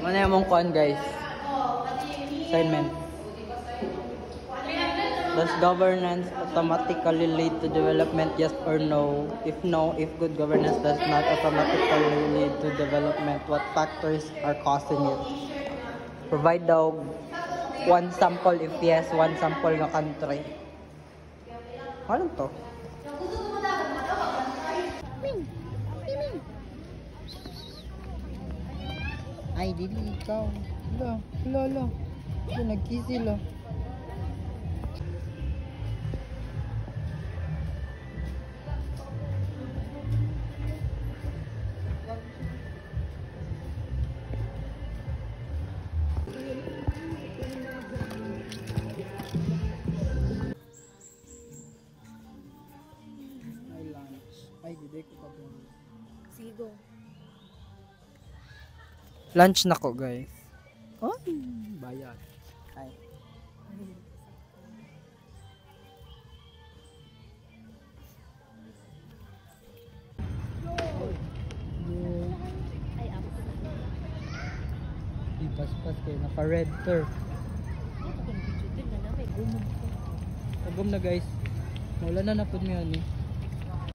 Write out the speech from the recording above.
Ano yung mong kuhan guys? Assignment. Does governance automatically lead to development? Yes or no? If no, if good governance does not automatically lead to development, what factors are causing it? Provide daw one sample if yes, one sample ng country. Ano to? Ay, dili ikaw. Lolo. Nagkisil ah. Ay, dili ko pa doon. Sige, go. Lunch na ko, guys. Ay, bayad. Ay. Di paspas kayo. Naka-red turf. Tagom na, guys. Maulan na napod mo yan eh.